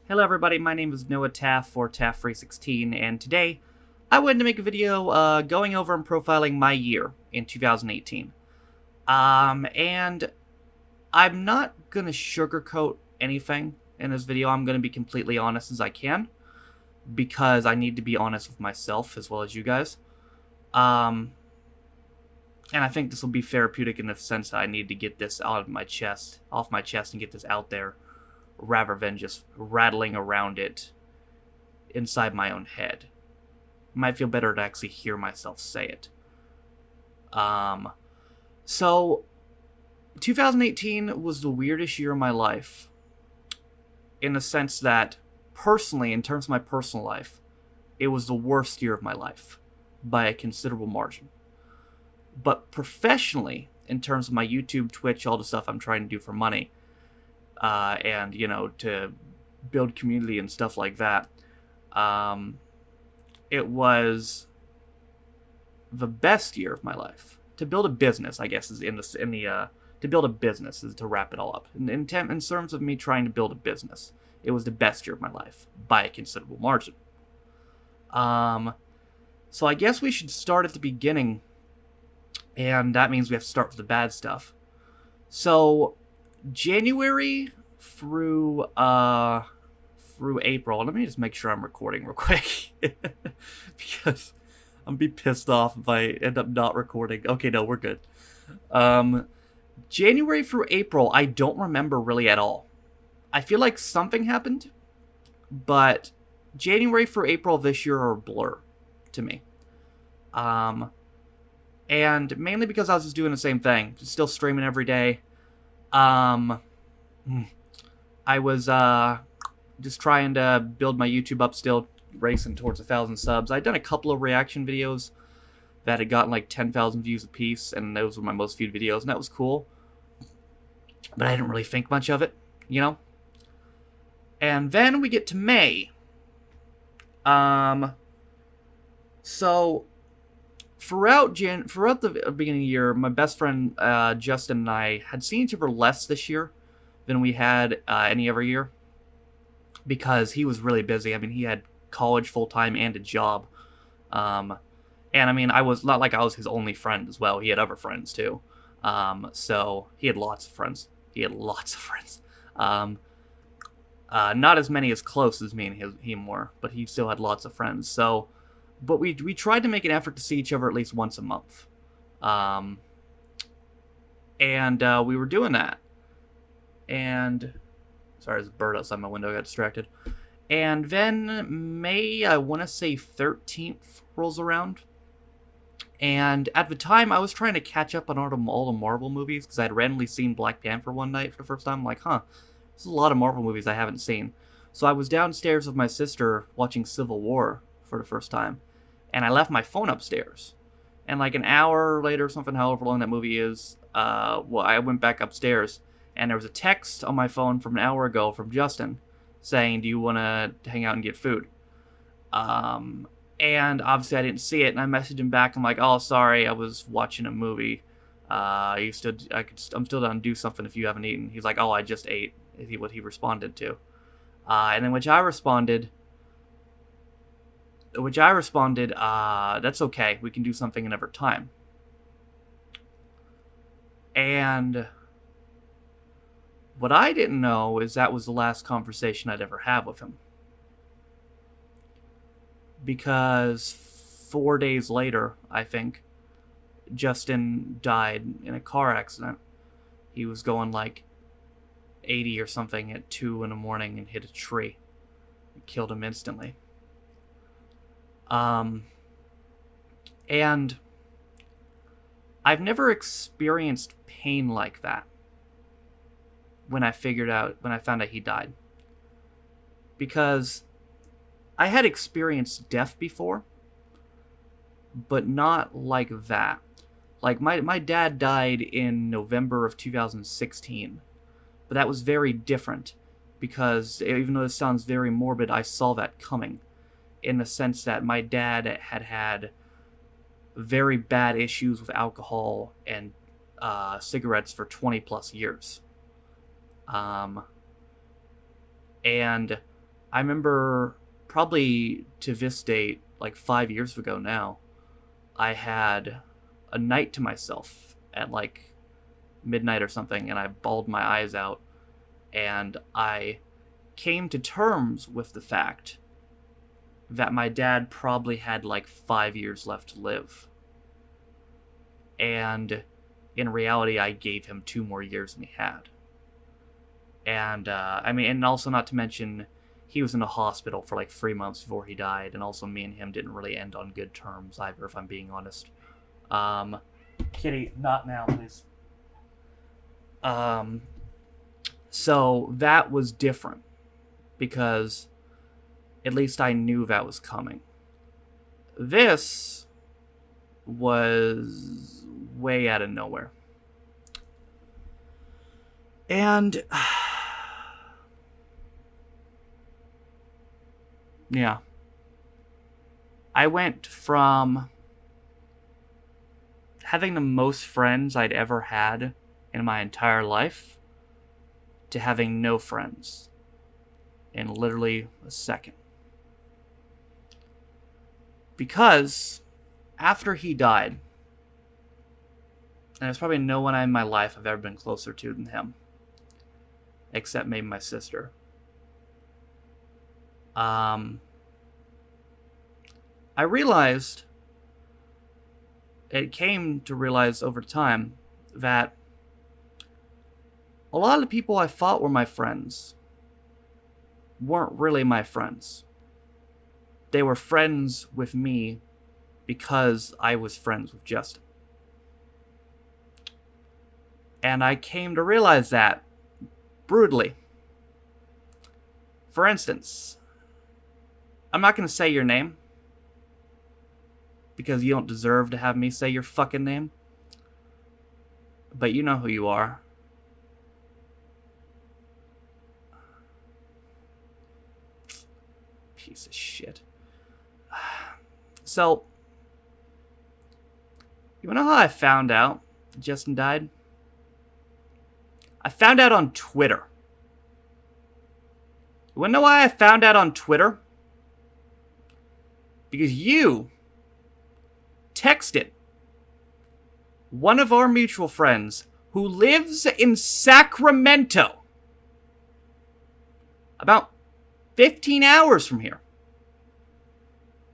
Hello everybody, my name is Noah Taff for Taff316, and today I wanted to make a video going over and profiling my year in 2018. And I'm not going to sugarcoat anything in this video. I'm going to be completely honest as I can, because I need to be honest with myself as well as you guys. And I think this will be therapeutic in the sense that I need to get this off my chest, and get this out there, rather than just rattling around it inside my own head. It might feel better to actually hear myself say it. So 2018 was the weirdest year of my life, in the sense that, personally, in terms of my personal life, it was the worst year of my life by a considerable margin. But professionally, in terms of my YouTube, Twitch, all the stuff I'm trying to do for money, and, to build community and stuff like that, it was the best year of my life. To build a business, I guess, is to build a business is to wrap it all up. In terms of me trying to build a business, it was the best year of my life by a considerable margin. So I guess we should start at the beginning, and that means we have to start with the bad stuff. So January through April. Let me just make sure I'm recording real quick, because I'm gonna be pissed off if I end up not recording. Okay, no, we're good. January through April, I don't remember really at all. I feel like something happened, but January through April this year are a blur to me. And mainly because I was just doing the same thing, just still streaming every day. I was just trying to build my YouTube up, still racing towards 1,000 subs. I'd done a couple of reaction videos that had gotten like 10,000 views apiece, and those were my most viewed videos, and that was cool. But I didn't really think much of it, And then we get to May. So throughout the beginning of the year, my best friend Justin and I had seen each other less this year than we had any other year, because he was really busy. I mean, he had college full-time and a job. And I mean, I was not like I was his only friend as well. He had other friends too. So he had lots of friends. Not as many as close as me and him were, but he still had lots of friends. So, but we tried to make an effort to see each other at least once a month. And we were doing that. And sorry, there's a bird outside my window. I got distracted. And then May, I want to say 13th, rolls around. And at the time, I was trying to catch up on all the Marvel movies, because I had randomly seen Black Panther one night for the first time. I'm like, there's a lot of Marvel movies I haven't seen. So I was downstairs with my sister watching Civil War for the first time. And I left my phone upstairs. And like an hour later or something, however long that movie is, I went back upstairs. And there was a text on my phone from an hour ago from Justin saying, do you want to hang out and get food? And obviously I didn't see it, and I messaged him back. I'm like, oh, sorry, I was watching a movie. I'm still down to do something if you haven't eaten. He's like, oh, I just ate, is what he responded to. And then which I responded, that's okay, we can do something another time. And what I didn't know is that was the last conversation I'd ever have with him. Because 4 days later, I think, Justin died in a car accident. He was going like 80 or something at 2 in the morning and hit a tree. It killed him instantly. And I've never experienced pain like that when I found out he died. Because I had experienced death before, but not like that. Like, my dad died in November of 2016, but that was very different, because even though this sounds very morbid, I saw that coming, in the sense that my dad had very bad issues with alcohol and cigarettes for 20 plus years. And I remember probably to this date, like 5 years ago now, I had a night to myself at like midnight or something, and I bawled my eyes out, and I came to terms with the fact that my dad probably had like 5 years left to live. And in reality, I gave him 2 more years than he had. And, I mean, and also not to mention, he was in a hospital for like 3 months before he died, and also me and him didn't really end on good terms either, if I'm being honest. Kitty, not now, please. So that was different, because at least I knew that was coming. This was way out of nowhere. And yeah. I went from having the most friends I'd ever had in my entire life to having no friends in literally a second. Because after he died, and there's probably no one in my life I've ever been closer to than him, except maybe my sister. I realized, it came to realize over time, that a lot of the people I thought were my friends weren't really my friends. They were friends with me because I was friends with Justin. And I came to realize that brutally. For instance, I'm not going to say your name, because you don't deserve to have me say your fucking name. But you know who you are. Piece of shit. So, you wanna know how I found out Justin died? I found out on Twitter. You wanna know why I found out on Twitter? Because you texted one of our mutual friends who lives in Sacramento, about 15 hours from here.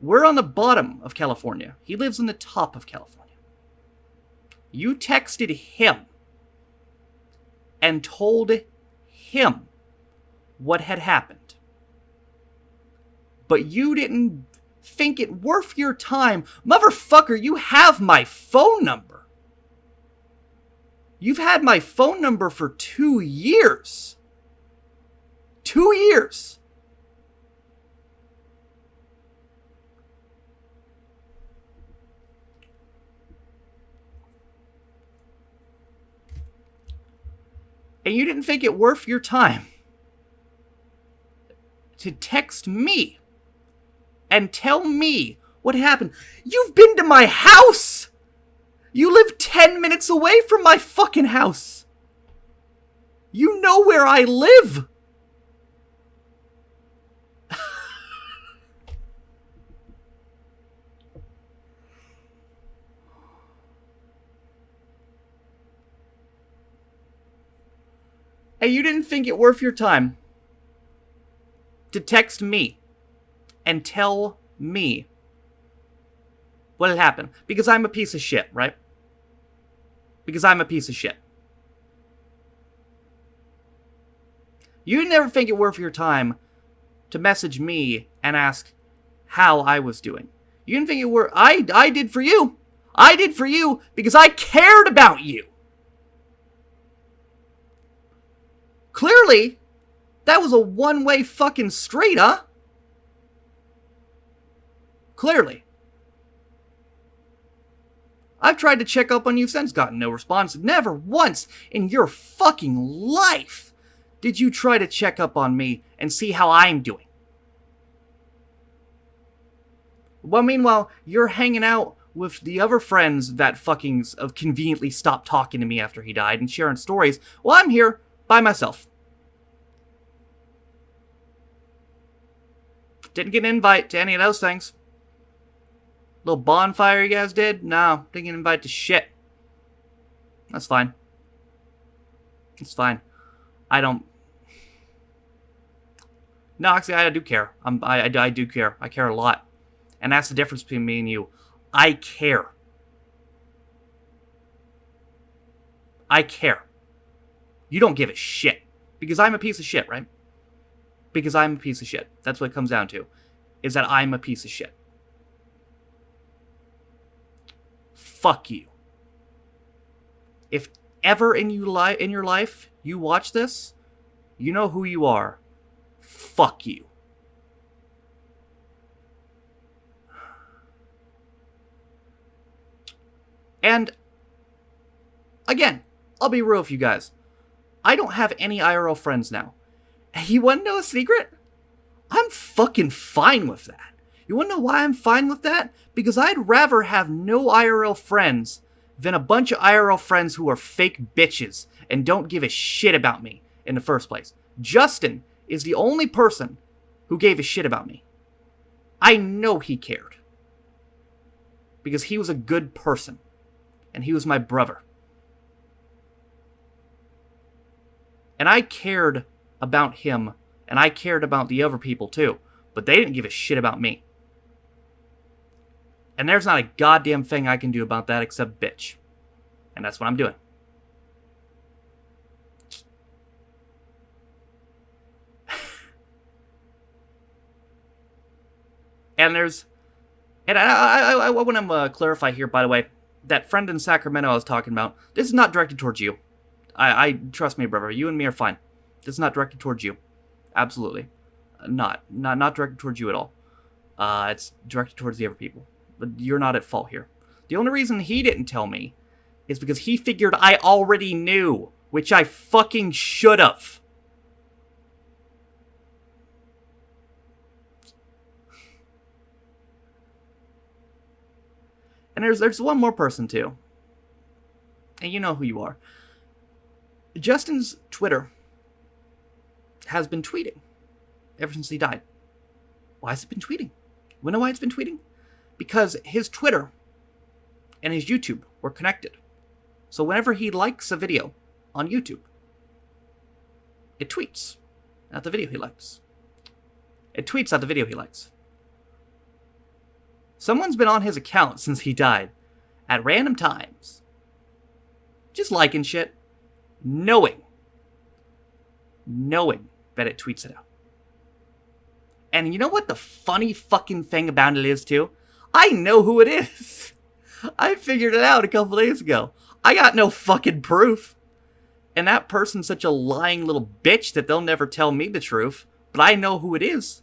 We're on the bottom of California. He lives on the top of California. You texted him and told him what had happened. But you didn't think it worth your time. Motherfucker, you have my phone number. You've had my phone number for 2 years. 2 years. And you didn't think it worth your time to text me and tell me what happened. You've been to my house! You live 10 minutes away from my fucking house! You know where I live! And you didn't think it worth your time to text me and tell me what had happened. Because I'm a piece of shit, right? Because I'm a piece of shit. You never think it worth your time to message me and ask how I was doing. You didn't think it worth... I did for you. I did for you because I cared about you. Clearly, that was a one-way fucking street, huh? Clearly. I've tried to check up on you since, gotten no response. Never once in your fucking life did you try to check up on me and see how I'm doing. Well, meanwhile, you're hanging out with the other friends that fucking conveniently stopped talking to me after he died and sharing stories. Well, I'm here by myself. Didn't get an invite to any of those things. Little bonfire you guys did? No, didn't get an invite to shit. That's fine. It's fine. I don't... No, actually, I do care. I do care. I care a lot. And that's the difference between me and you. I care. I care. You don't give a shit. Because I'm a piece of shit, right? Because I'm a piece of shit. That's what it comes down to. Is that I'm a piece of shit. Fuck you. If ever in your life you watch this, you know who you are. Fuck you. And again, I'll be real with you guys. I don't have any IRL friends now. You wanna know a secret? I'm fucking fine with that. You wanna know why I'm fine with that? Because I'd rather have no IRL friends than a bunch of IRL friends who are fake bitches and don't give a shit about me in the first place. Justin is the only person who gave a shit about me. I know he cared. Because he was a good person. And he was my brother. And I cared about him. And I cared about the other people too. But they didn't give a shit about me. And there's not a goddamn thing I can do about that except bitch. And that's what I'm doing. And there's... And I want to clarify here, by the way, that friend in Sacramento I was talking about, this is not directed towards you. I trust me, brother. You and me are fine. This is not directed towards you. Absolutely. Not directed towards you at all. It's directed towards the other people. But you're not at fault here. The only reason he didn't tell me is because he figured I already knew, which I fucking should have. And there's one more person too. And you know who you are. Justin's Twitter has been tweeting ever since he died. Why has it been tweeting? You know why it's been tweeting? Because his Twitter and his YouTube were connected. So whenever he likes a video on YouTube, it tweets at the video he likes. It tweets at the video he likes. Someone's been on his account since he died, at random times, just liking shit, knowing that it tweets it out. And you know what the funny fucking thing about it is, too? I know who it is. I figured it out a couple days ago. I got no fucking proof. And that person's such a lying little bitch that they'll never tell me the truth. But I know who it is.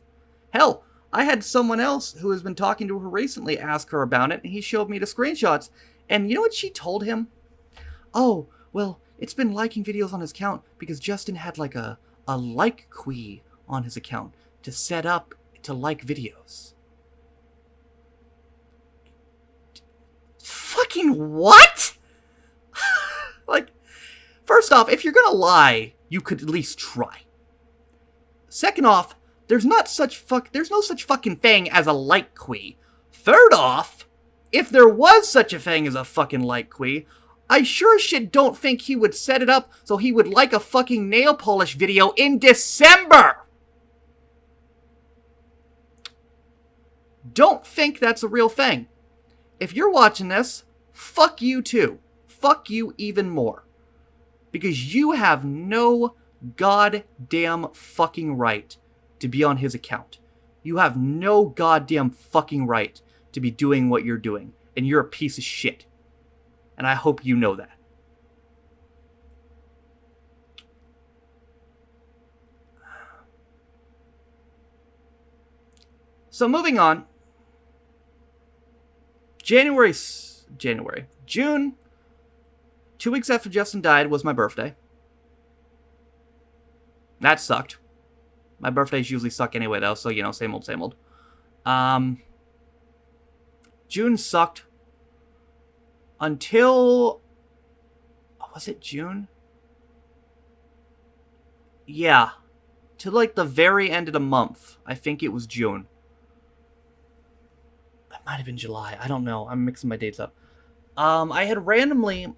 Hell, I had someone else who has been talking to her recently ask her about it, and he showed me the screenshots. And you know what she told him? Oh, well, it's been liking videos on his account because Justin had like a like queue on his account to set up to like videos. Fucking what? Like, first off, if you're gonna lie, you could at least try. Second off, there's no such fucking thing as a like queue. Third off, if there was such a thing as a fucking like queue, I sure shit don't think he would set it up so he would like a fucking nail polish video in December. Don't think that's a real thing. If you're watching this, fuck you too. Fuck you even more. Because you have no goddamn fucking right to be on his account. You have no goddamn fucking right to be doing what you're doing. And you're a piece of shit. And I hope you know that. So moving on. June, 2 weeks after Justin died, was my birthday. That sucked. My birthdays usually suck anyway, though, so, you know, same old, same old. June sucked until... Was it June? Yeah. To, like, the very end of the month. I think it was June. might have been July. I don't know. I'm mixing my dates up. I had randomly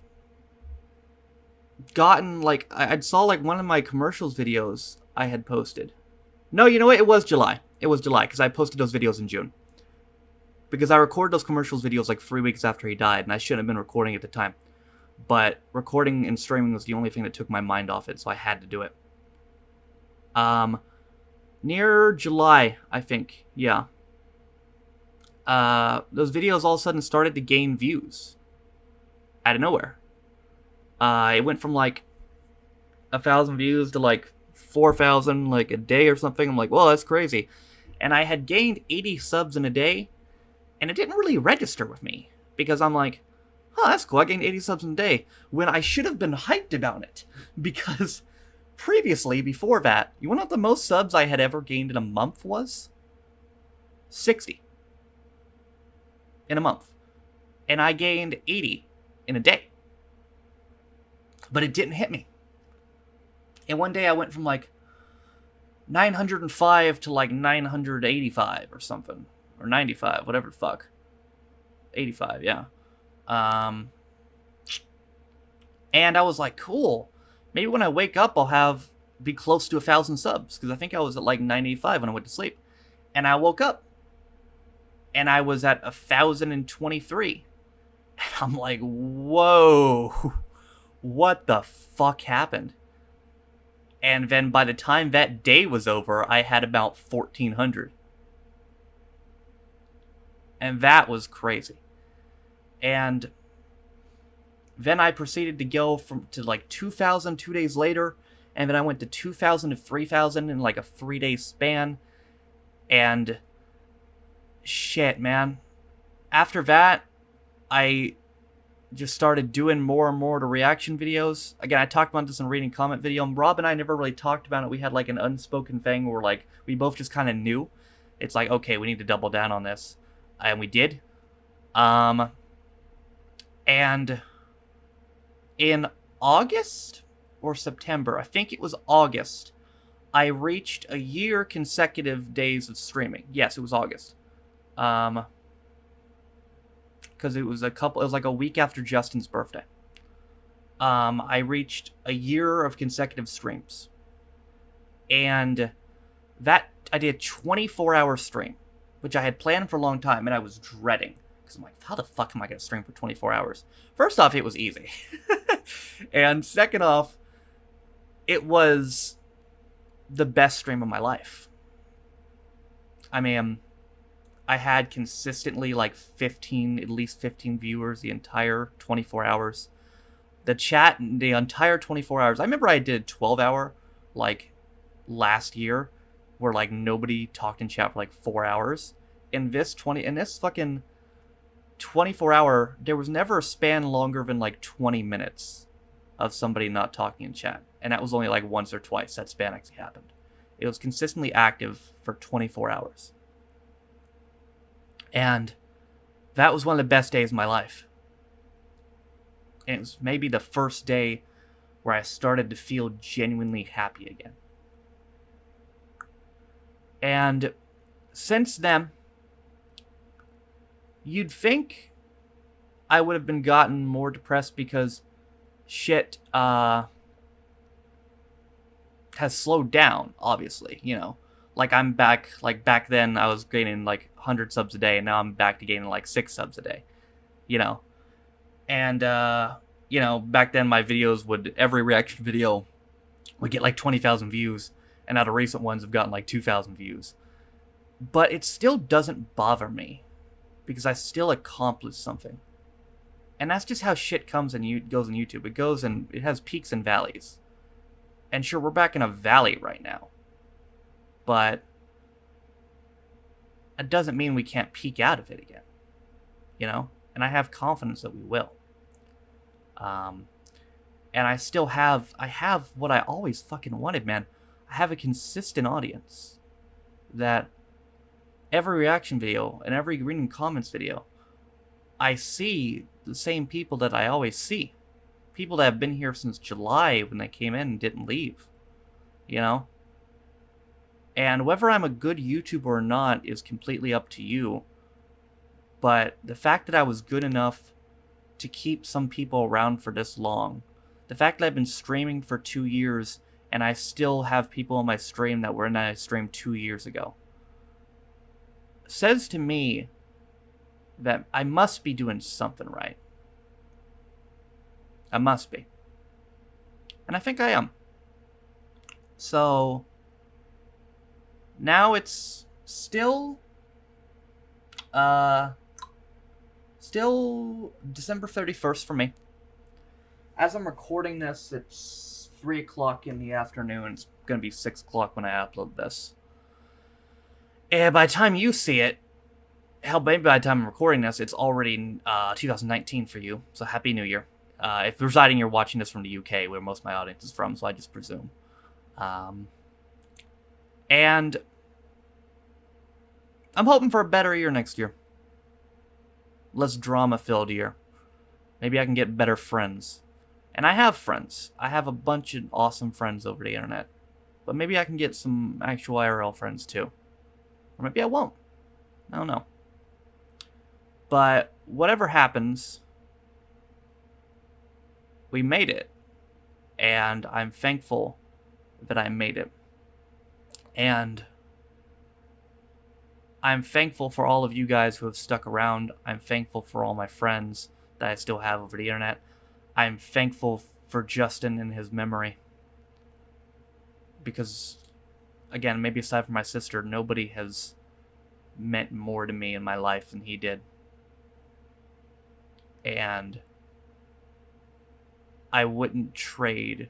gotten like I saw like one of my commercials videos I had posted. No, you know what? It was July. It was July because I posted those videos in June. Because I recorded those commercials videos like 3 weeks after he died, and I shouldn't have been recording at the time. But recording and streaming was the only thing that took my mind off it, so I had to do it. Near July, I think, yeah. Those videos all of a sudden started to gain views. Out of nowhere. It went from like 1,000 views to like 4,000 like a day or something. I'm like, well, that's crazy. And I had gained 80 subs in a day, and it didn't really register with me. Because I'm like, huh, that's cool, I gained 80 subs in a day. When I should have been hyped about it. Because previously, before that, you wanna know what the most subs I had ever gained in a month was? 60. In a month. And I gained 80 in a day. But it didn't hit me. And one day I went from like 905 to like 985 or something. Or 95, whatever the fuck. 85, yeah. And I was like, cool. Maybe when I wake up I'll be close to 1,000 subs. Because I think I was at like 985 when I went to sleep. And I woke up. And I was at 1,023. And I'm like, whoa. What the fuck happened? And then by the time that day was over, I had about 1,400. And that was crazy. And then I proceeded to go to like 2,000 2 days later. And then I went to 2,000 to 3,000 in like a 3-day span. And shit, man. After that, I just started doing more and more to reaction videos. Again, I talked about this in a reading comment video. And Rob and I never really talked about it. We had like an unspoken thing where like we both just kind of knew. It's like, okay, we need to double down on this. And we did. And in August or September, I think it was August, I reached a year consecutive days of streaming. Yes, it was August. Because it was like a week after Justin's birthday. I reached a year of consecutive streams. And that, I did a 24-hour stream, which I had planned for a long time, and I was dreading. Because I'm like, how the fuck am I going to stream for 24 hours? First off, it was easy. And second off, it was the best stream of my life. I mean, I had consistently like at least 15 viewers the entire 24 hours. The chat, the entire 24 hours. I remember I did a 12-hour, like, last year, where, like, nobody talked in chat for, like, 4 hours. In this fucking 24-hour, there was never a span longer than, like, 20 minutes of somebody not talking in chat. And that was only, like, once or twice that span actually happened. It was consistently active for 24 hours. And that was one of the best days of my life. And it was maybe the first day where I started to feel genuinely happy again. And since then, you'd think I would have been gotten more depressed because shit has slowed down, obviously, you know. Like, I'm back, like, back then I was gaining, like, 100 subs a day, and now I'm back to gaining, like, 6 subs a day, you know. And, you know, back then my videos every reaction video would get, like, 20,000 views, and now the recent ones have gotten, like, 2,000 views. But it still doesn't bother me, because I still accomplished something. And that's just how shit goes on YouTube. It has peaks and valleys. And sure, we're back in a valley right now. But it doesn't mean we can't peak out of it again. You know? And I have confidence that we will. And I have what I always fucking wanted, man. I have a consistent audience. That every reaction video and every reading comments video, I see the same people that I always see. People that have been here since July when they came in and didn't leave. You know? And whether I'm a good YouTuber or not is completely up to you. But the fact that I was good enough to keep some people around for this long, the fact that I've been streaming for 2 years and I still have people on my stream that were in my stream 2 years ago, says to me that I must be doing something right. I must be. And I think I am. So now it's still December 31st for me. As I'm recording this, it's 3 o'clock in the afternoon. It's going to be 6 o'clock when I upload this. And by the time you see it, hell, maybe by the time I'm recording this, it's already 2019 for you. So Happy New Year. If residing, you're watching this from the UK, where most of my audience is from, so I just presume. And I'm hoping for a better year next year. Less drama-filled year. Maybe I can get better friends. And I have friends. I have a bunch of awesome friends over the internet. But maybe I can get some actual IRL friends too. Or maybe I won't. I don't know. But whatever happens, we made it. And I'm thankful that I made it. And I'm thankful for all of you guys who have stuck around. I'm thankful for all my friends that I still have over the internet. I'm thankful for Justin and his memory. Because, again, maybe aside from my sister, nobody has meant more to me in my life than he did. And I wouldn't trade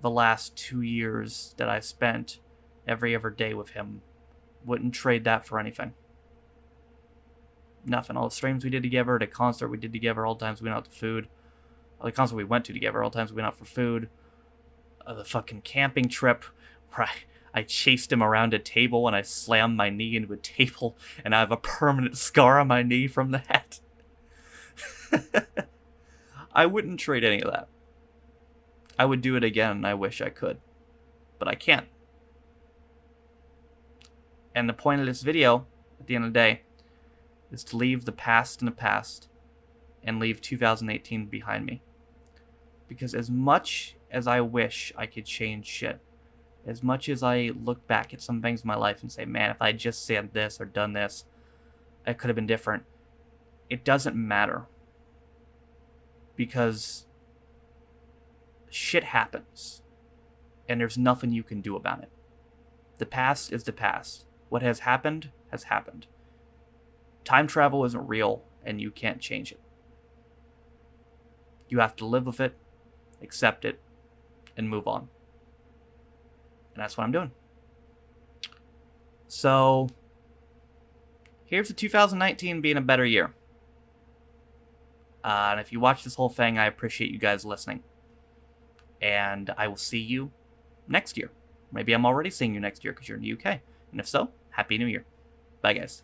the last 2 years that I spent every other day with him. Wouldn't trade that for anything. Nothing. All the streams we did together, the concert we did together, all the times we went out to food, all the concert we went to together, all the times we went out for food, the fucking camping trip where I chased him around a table and I slammed my knee into a table and I have a permanent scar on my knee from that. I wouldn't trade any of that. I would do it again and I wish I could. But I can't. And the point of this video, at the end of the day, is to leave the past in the past and leave 2018 behind me. Because as much as I wish I could change shit, as much as I look back at some things in my life and say, man, if I had just said this or done this, it could have been different. It doesn't matter. Because shit happens. And there's nothing you can do about it. The past is the past. What has happened has happened. Time travel isn't real, and you can't change it. You have to live with it, accept it, and move on. And that's what I'm doing. So, here's to 2019 being a better year. And if you watch this whole thing, I appreciate you guys listening. And I will see you next year. Maybe I'm already seeing you next year because you're in the UK. And if so, Happy New Year. Bye, guys.